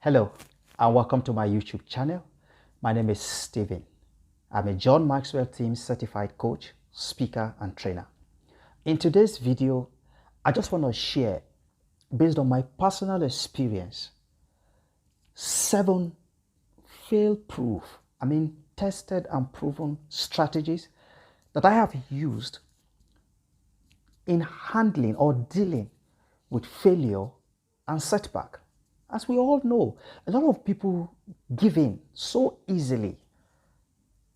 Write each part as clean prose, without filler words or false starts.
Hello and welcome to my YouTube channel. My name is Steven. I'm a John Maxwell Team certified coach, speaker and trainer. In today's video, I just want to share, based on my personal experience, 7 fail-proof, tested and proven strategies that I have used in handling or dealing with failure and setback. As we all know, a lot of people give in so easily.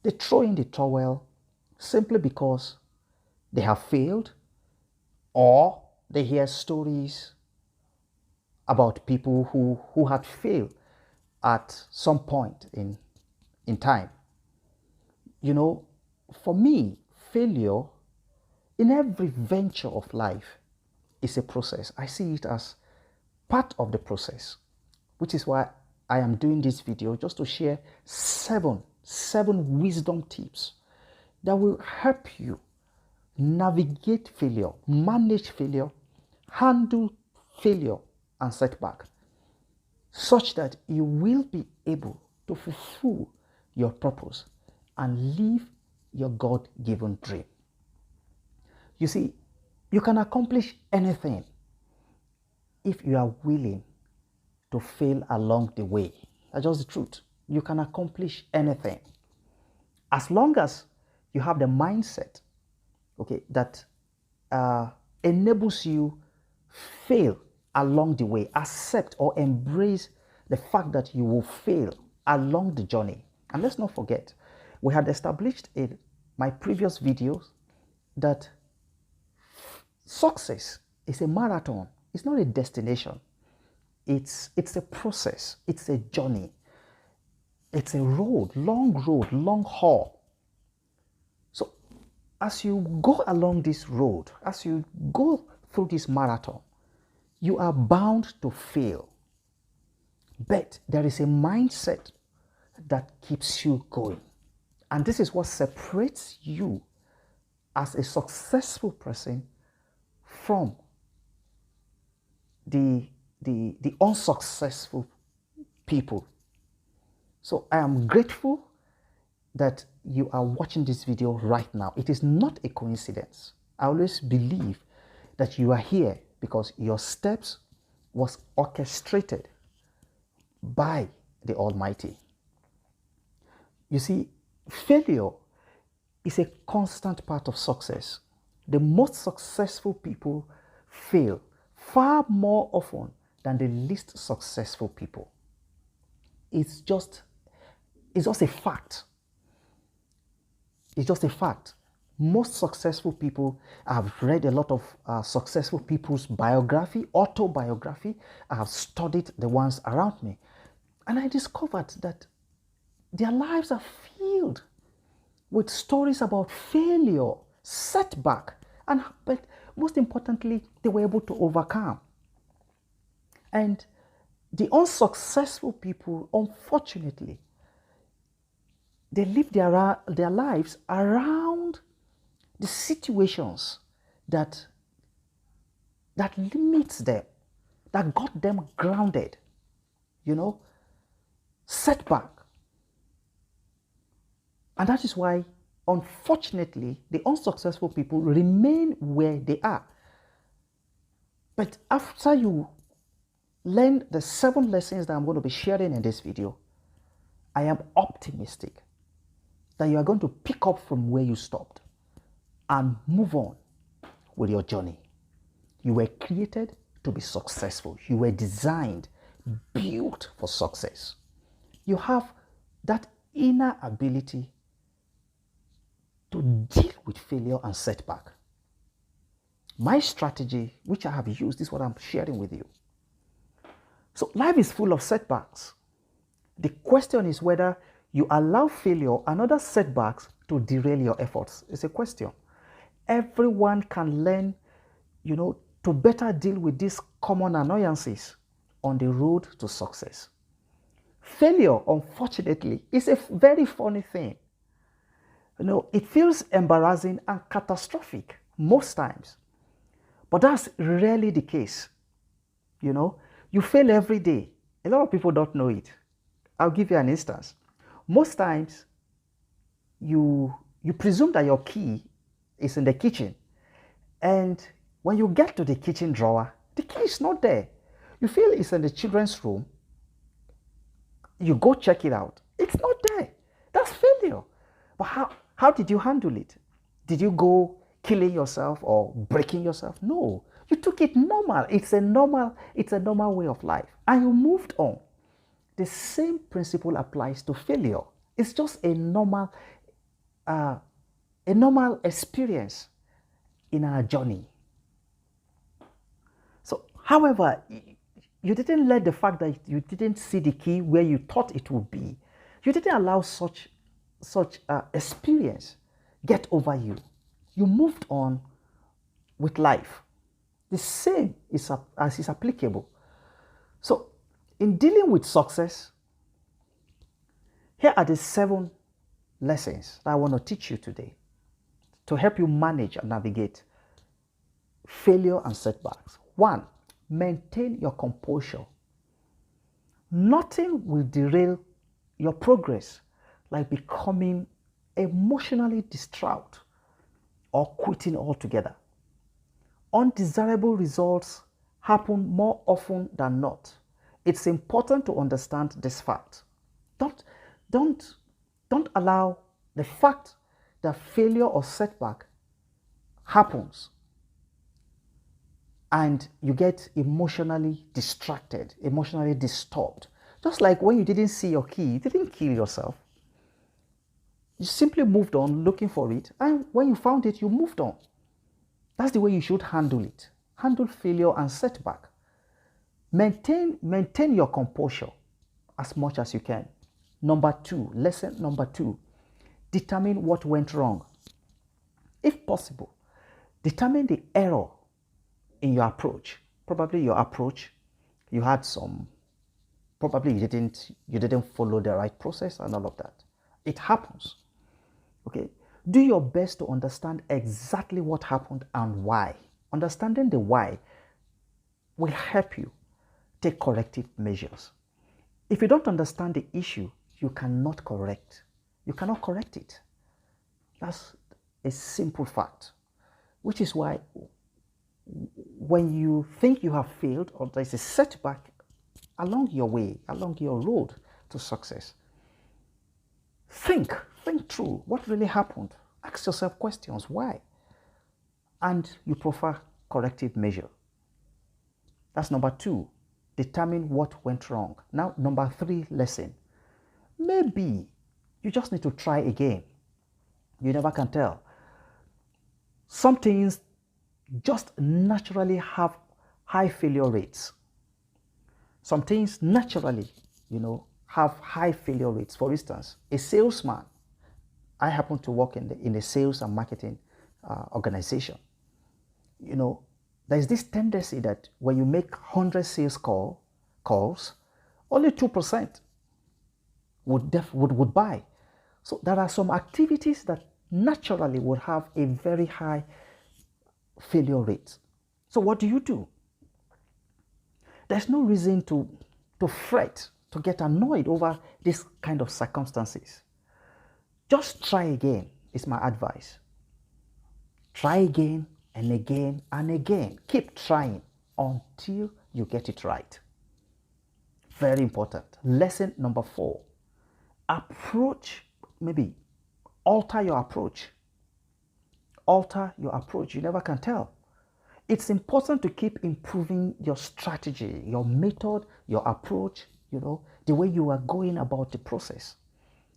They throw in the towel simply because they have failed, or they hear stories about people who had failed at some point in time. You know, for me, failure in every venture of life is a process. I see it as part of the process, which is why I am doing this video, just to share seven wisdom tips that will help you navigate failure, manage failure, handle failure and setback, such that you will be able to fulfill your purpose and live your God-given dream. You see, you can accomplish anything if you are willing to fail along the way. That's just the truth. You can accomplish anything as long as you have the mindset, that enables you fail along the way. Accept or embrace the fact that you will fail along the journey. And let's not forget, we had established in my previous videos that success is a marathon. It's not a destination. It's a process. It's a journey. It's a road, long haul. So as you go along this road, as you go through this marathon, you are bound to fail. But there is a mindset that keeps you going. And this is what separates you as a successful person from the unsuccessful people. So I am grateful that you are watching this video right now. It is not a coincidence. I always believe that you are here because your steps was orchestrated by the Almighty. You see, failure is a constant part of success. The most successful people fail far more often than the least successful people. It's just a fact. It's just a fact. Most successful people, I've read a lot of successful people's biography, autobiography. I have studied the ones around me. And I discovered that their lives are filled with stories about failure, setback, but most importantly, they were able to overcome. And the unsuccessful people, unfortunately, they live their lives around the situations that limits them, that got them grounded, setback. And that is why, unfortunately, the unsuccessful people remain where they are. But after you learn the 7 lessons that I'm going to be sharing in this video, I am optimistic that you are going to pick up from where you stopped and move on with your journey. You were created to be successful. You were designed, built for success. You have that inner ability to deal with failure and setback. My strategy, which I have used, is what I'm sharing with you. So life is full of setbacks. The question is whether you allow failure and other setbacks to derail your efforts. It's a question. Everyone can learn, to better deal with these common annoyances on the road to success. Failure, unfortunately, is a very funny thing. It feels embarrassing and catastrophic most times, but that's rarely the case. You fail every day. A lot of people don't know it. I'll give you an instance. Most times, you presume that your key is in the kitchen, and when you get to the kitchen drawer, the key is not there. You feel it's in the children's room. You go check it out. It's not there. That's failure. But how did you handle it? Did you go killing yourself or breaking yourself? No. You took it normal. It's a normal way of life. And you moved on. The same principle applies to failure. It's just a normal experience in our journey. So, however, you didn't let the fact that you didn't see the key where you thought it would be. You didn't allow such experience get over you. You moved on with life. The same is applicable. So, in dealing with success, here are the 7 lessons that I want to teach you today to help you manage and navigate failure and setbacks. 1, maintain your composure. Nothing will derail your progress like becoming emotionally distraught or quitting altogether. Undesirable results happen more often than not. It's important to understand this fact. Don't allow the fact that failure or setback happens and you get emotionally distracted, emotionally disturbed. Just like when you didn't see your key, you didn't kill yourself. You simply moved on looking for it, and when you found it, you moved on. That's the way you should handle it. Handle failure and setback. Maintain your composure as much as you can. Lesson number 2, determine what went wrong. If possible, determine the error in your approach. Probably your approach, you had some, probably you didn't follow the right process and all of that. It happens. Okay? Do your best to understand exactly what happened and why. Understanding the why will help you take corrective measures. If you don't understand the issue, you cannot correct it. That's a simple fact, which is why when you think you have failed or there's a setback along your way, along your road to success, think through what really happened. Ask yourself questions, why? And you prefer corrective measure. That's number 2. Determine what went wrong. Now, number 3 lesson. Maybe you just need to try again. You never can tell. Some things just naturally have high failure rates. Some things naturally, have high failure rates. For instance, a salesman. I happen to work in a sales and marketing organization. There's this tendency that when you make 100 sales calls, only 2% would buy. So there are some activities that naturally would have a very high failure rate. So what do? There's no reason to fret, to get annoyed over this kind of circumstances. Just try again is my advice. Try again and again and again. Keep trying until you get it right. Very important. Lesson number 4. Alter your approach. Alter your approach. You never can tell. It's important to keep improving your strategy, your method, your approach, the way you are going about the process.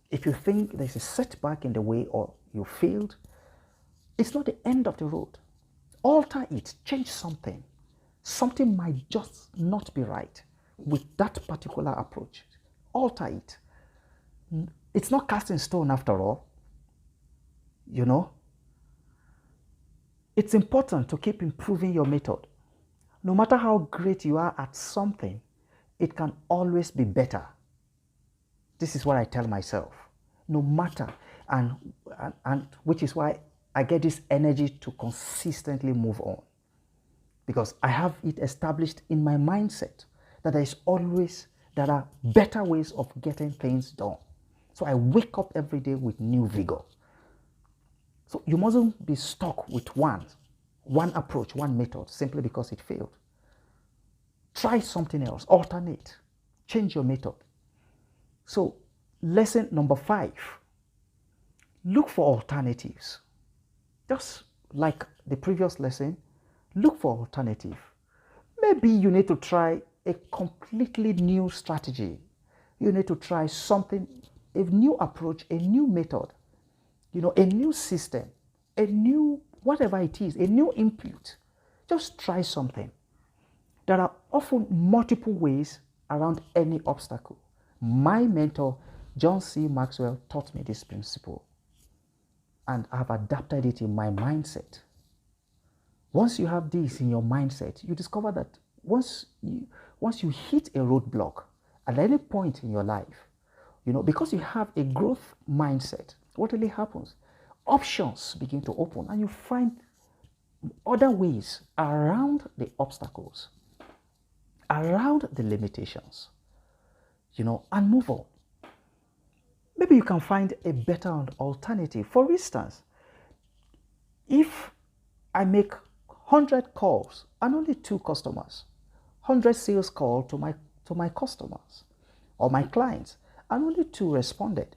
If you think there's a setback in the way or you failed, it's not the end of the road. Alter it, change something. Something might just not be right with that particular approach. Alter it. It's not cast in stone after all. It's important to keep improving your method. No matter how great you are at something, it can always be better. This is what I tell myself. No matter, and which is why I get this energy to consistently move on. Because I have it established in my mindset that there is always there are better ways of getting things done. So I wake up every day with new vigor. So you mustn't be stuck with one approach, one method, simply because it failed. Try something else, alternate, change your method. So lesson number 5, look for alternatives. Just like the previous lesson, look for alternative. Maybe you need to try a completely new strategy. You need to try something, a new approach, a new method, a new system, a new, whatever it is, a new input. Just try something. There are often multiple ways around any obstacle. My mentor, John C. Maxwell, taught me this principle, and I've adapted it in my mindset. Once you have this in your mindset, you discover that once you hit a roadblock at any point in your life, because you have a growth mindset, what really happens? Options begin to open, and you find other ways around the obstacles, around the limitations, and move on. Maybe you can find a better alternative. For instance, if I make 100 calls and only 2 customers, 100 sales calls to my customers or my clients, and only 2 responded.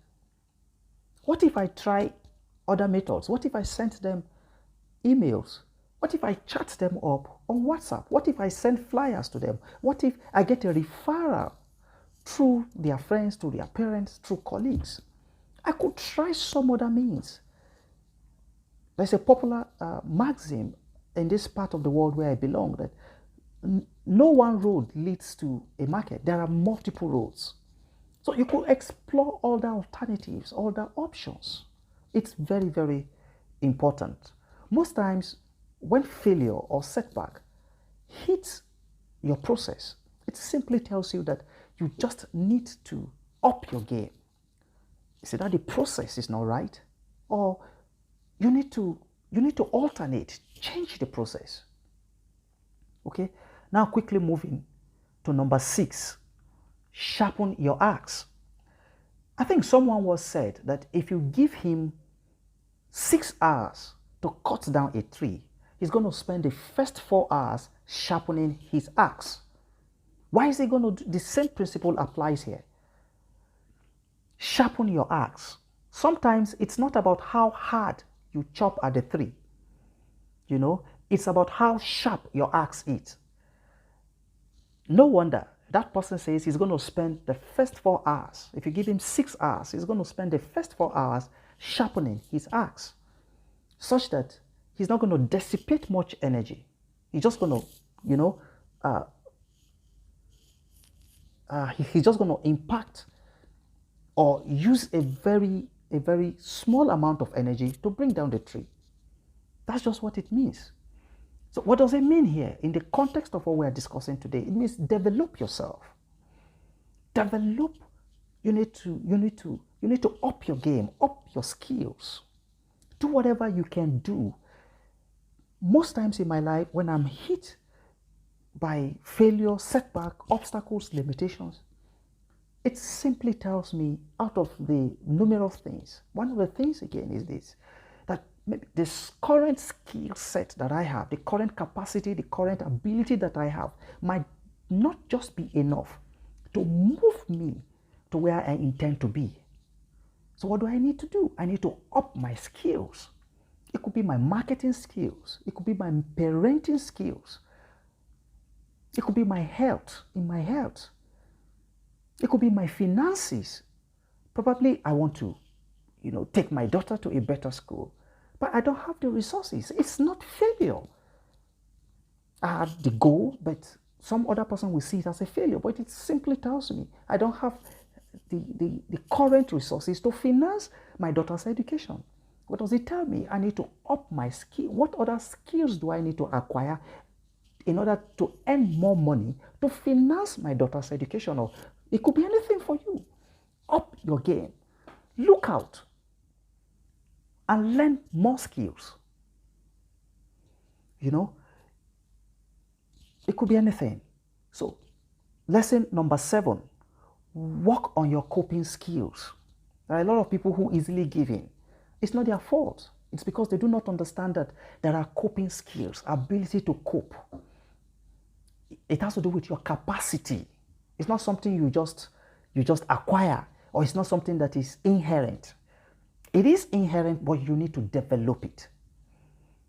What if I try other methods? What if I sent them emails? What if I chat them up on WhatsApp? What if I send flyers to them? What if I get a referral through their friends, through their parents, through colleagues? I could try some other means. There's a popular maxim in this part of the world where I belong that no one road leads to a market. There are multiple roads. So you could explore all the alternatives, all the options. It's very, very important. Most times when failure or setback hits your process, it simply tells you that you just need to up your game. Is it that the process is not right? Or you need to alternate, change the process. Okay, now quickly moving to number 6, sharpen your axe. I think someone once said that if you give him 6 hours to cut down a tree, he's going to spend the first 4 hours sharpening his axe. Why is he going to do? The same principle applies here. Sharpen your axe. Sometimes it's not about how hard you chop at the tree. It's about how sharp your axe is. No wonder that person says he's going to spend the first 4 hours. If you give him 6 hours, he's going to spend the first 4 hours sharpening his axe, such that he's not going to dissipate much energy. He's just going to, he's just going to impact or use a very small amount of energy to bring down the tree. That's just what it means. So what does it mean here in the context of what we are discussing today? It means develop yourself. Develop. You need to up your game, up your skills. Do whatever you can do. Most times in my life, when I'm hit by failure, setback, obstacles, limitations, it simply tells me, out of the numerous things, one of the things again is this, that maybe this current skill set that I have, the current capacity, the current ability that I have might not just be enough to move me to where I intend to be. So what do I need to do? I need to up my skills. It could be my marketing skills. It could be my parenting skills. It could be my health, It could be my finances. Probably I want to, take my daughter to a better school, but I don't have the resources. It's not failure. I had the goal, but some other person will see it as a failure. But it simply tells me I don't have the current resources to finance my daughter's education. What does it tell me? I need to up my skill. What other skills do I need to acquire in order to earn more money to finance my daughter's education? Or it could be anything for you. Up your game. Look out and learn more skills. It could be anything. So, lesson number 7, Work on your coping skills. There are a lot of people who easily give in. It's not their fault. It's because they do not understand that there are coping skills, ability to cope. It has to do with your capacity. It's not something you just acquire, or it's not something that is inherent. It is inherent, but you need to develop it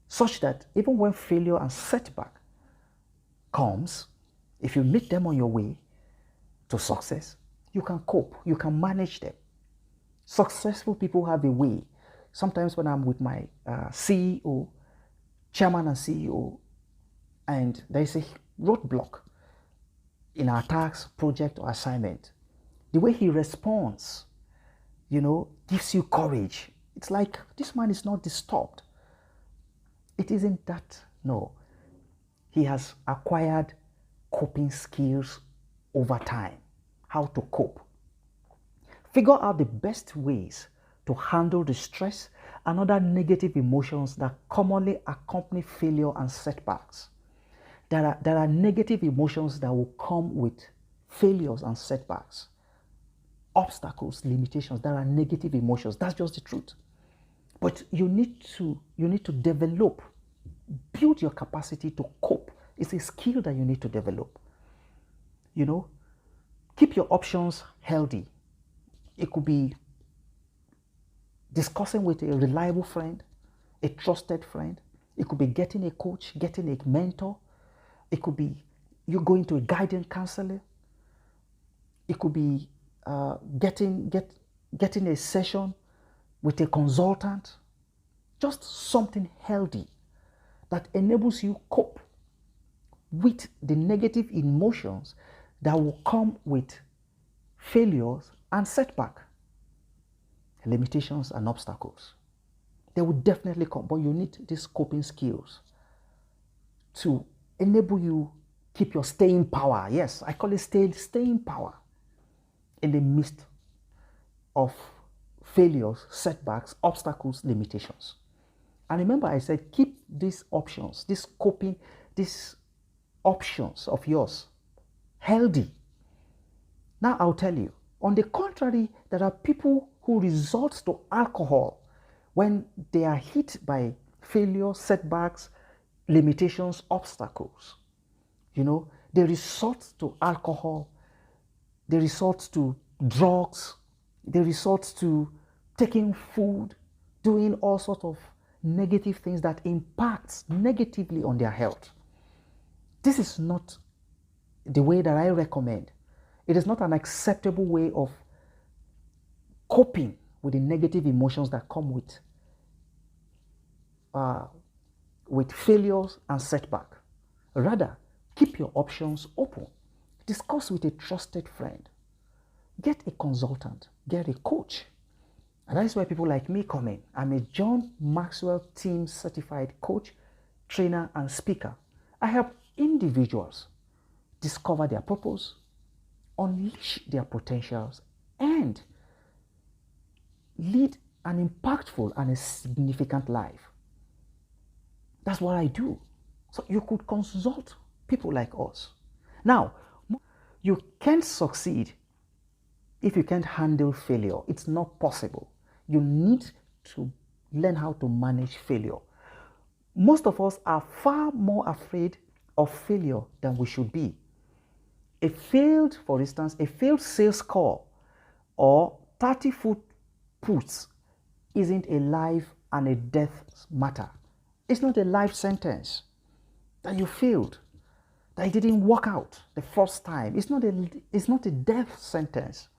such that even when failure and setback comes, if you meet them on your way to success, you can cope, you can manage them. Successful people have a way. Sometimes when I'm with my CEO, chairman and CEO, and there is a roadblock in our task, project, or assignment, the way he responds, gives you courage. It's like, this man is not disturbed. It isn't that, no. He has acquired coping skills over time, how to cope. Figure out the best ways to handle the stress and other negative emotions that commonly accompany failure and setbacks. There are negative emotions that will come with failures and setbacks. Obstacles, limitations, there are negative emotions. That's just the truth. But you need to develop, build your capacity to cope. It's a skill that you need to develop. Keep your options healthy. It could be discussing with a reliable friend, a trusted friend. It could be getting a coach, getting a mentor. It could be you going to a guidance counselor. It could be getting a session with a consultant. Just something healthy that enables you cope with the negative emotions that will come with failures and setback, limitations and obstacles. They will definitely come, but you need these coping skills to enable you keep your staying power. Yes, I call it staying power in the midst of failures, setbacks, obstacles, limitations. And remember, I said keep these options, these options of yours healthy. Now I'll tell you, on the contrary, there are people who resort to alcohol when they are hit by failure, setbacks, limitations, obstacles. They resort to alcohol, they resort to drugs, they resort to taking food, doing all sorts of negative things that impacts negatively on their health. This is not the way that I recommend. It is not an acceptable way of coping with the negative emotions that come with failures and setback. Rather, keep your options open. Discuss with a trusted friend. Get a consultant. Get a coach. And that is where people like me come in. I'm a John Maxwell Team Certified Coach, Trainer, and Speaker. I help individuals discover their purpose, unleash their potentials, and lead an impactful and a significant life. That's what I do. So you could consult people like us. Now, you can't succeed if you can't handle failure. It's not possible. You need to learn how to manage failure. Most of us are far more afraid of failure than we should be. For instance, a failed sales call or 30-foot puts isn't a life and a death matter. It's not a life sentence that you failed, that it didn't work out the first time. It's not a death sentence.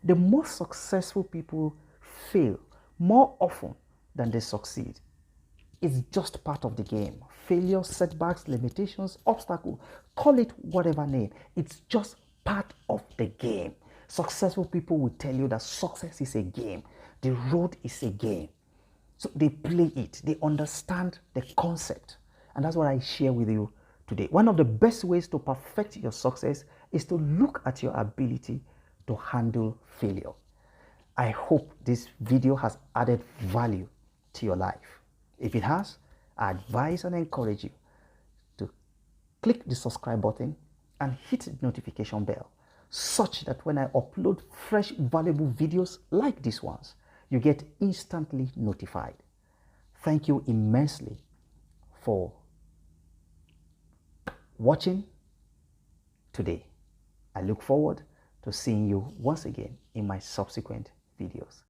The most successful people fail more often than they succeed. It's just part of the game. Failure, setbacks, limitations, obstacles, call it whatever name. It's just part of the game. Successful people will tell you that success is a game. The road is a game. So they play it. They understand the concept. And that's what I share with you today. One of the best ways to perfect your success is to look at your ability to handle failure. I hope this video has added value to your life. If it has, I advise and encourage you to click the subscribe button and hit the notification bell such that when I upload fresh, valuable videos like these ones, you get instantly notified. Thank you immensely for watching today. I look forward to seeing you once again in my subsequent videos.